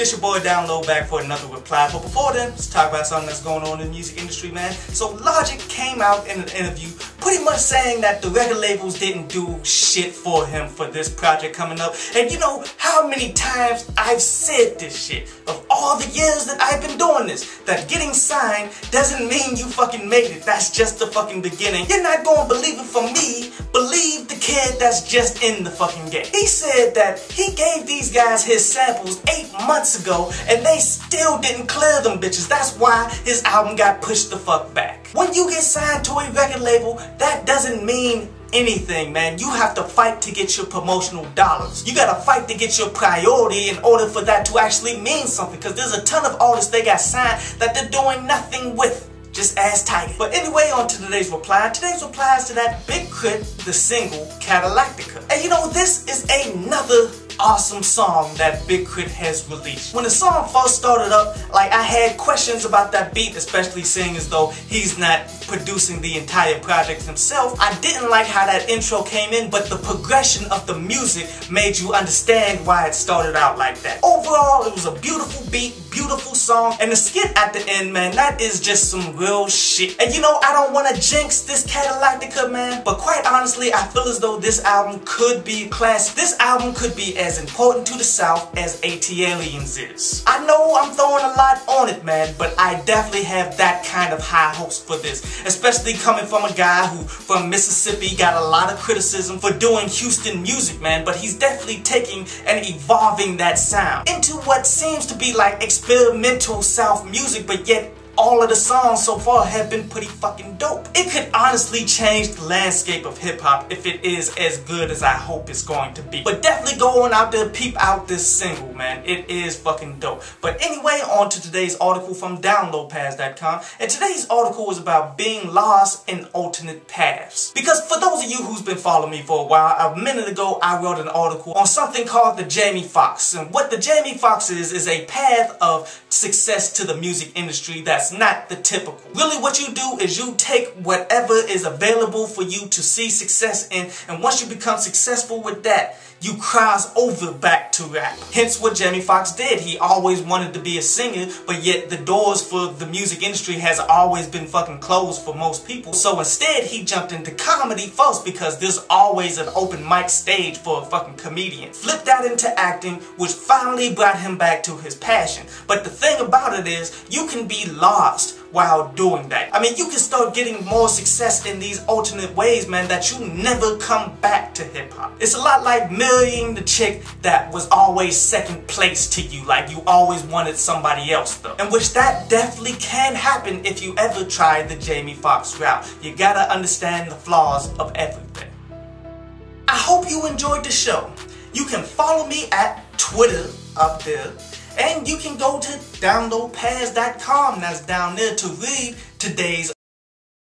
it's your boy Download back for another reply. But before then, let's talk about something that's going on in the music industry, man. So Logic came out in an interview pretty much saying that the record labels didn't do shit for him for this project coming up. And you know how many times I've said this shit of all the years that I've been doing this, that getting signed doesn't mean you fucking made it. That's just the fucking beginning. You're not gonna believe it from me. Believe the kid that's just in the fucking game. He said that he gave these guys his samples 8 months ago and they still didn't clear them bitches. That's why his album got pushed the fuck back. When you get signed to a record label, that doesn't mean anything, man. You have to fight to get your promotional dollars. You gotta fight to get your priority in order for that to actually mean something, because there's a ton of artists they got signed that they're doing nothing with. Just ask Tiger. But anyway, on to today's reply. Today's reply is to that Big K.R.I.T, the single Cadillactica. And you know, this is another awesome song that Big K.R.I.T has released. When the song first started up, like, I had questions about that beat, especially seeing as though he's not producing the entire project himself. I didn't like how that intro came in, but the progression of the music made you understand why it started out like that. Overall, it was a beautiful beat, beautiful song, and the skit at the end, man, that is just some real shit. And you know, I don't want to jinx this Cadillactica, man, but quite honestly, I feel as though this album could be a classic. This album could be as important to the South as ATLiens is. I know I'm throwing a lot on it, man, but I definitely have that kind of high hopes for this, especially coming from a guy who from Mississippi got a lot of criticism for doing Houston music, man, but he's definitely taking and evolving that sound into what seems to be like experimental South music, but yet all of the songs so far have been pretty fucking dope. It could honestly change the landscape of hip-hop if it is as good as I hope it's going to be. But definitely go on out there, peep out this single, man. It is fucking dope. But anyway, on to today's article from Outkasts.com. And today's article is about being lost in alternate paths. Because for those of you who's been following me for a while, a minute ago I wrote an article on something called the Jamie Foxx. And what the Jamie Foxx is a path of success to the music industry that's not the typical. Really what you do is you take whatever is available for you to see success in, and once you become successful with that, you cross over back to rap. Hence what Jamie Foxx did. He always wanted to be a singer, but yet the doors for the music industry has always been fucking closed for most people. So instead he jumped into comedy first, because there's always an open mic stage for a fucking comedian. Flipped that into acting, which finally brought him back to his passion. But the thing about it is, you can be lost while doing that. I mean, you can start getting more success in these alternate ways, man, that you never come back to hip-hop. It's a lot like marrying the chick that was always second place to you, like you always wanted somebody else though. And which that definitely can happen if you ever try the Jamie Foxx route. You gotta understand the flaws of everything. I hope you enjoyed the show. You can follow me at Twitter up there, and you can go to downloadpass.com, that's down there, to read today's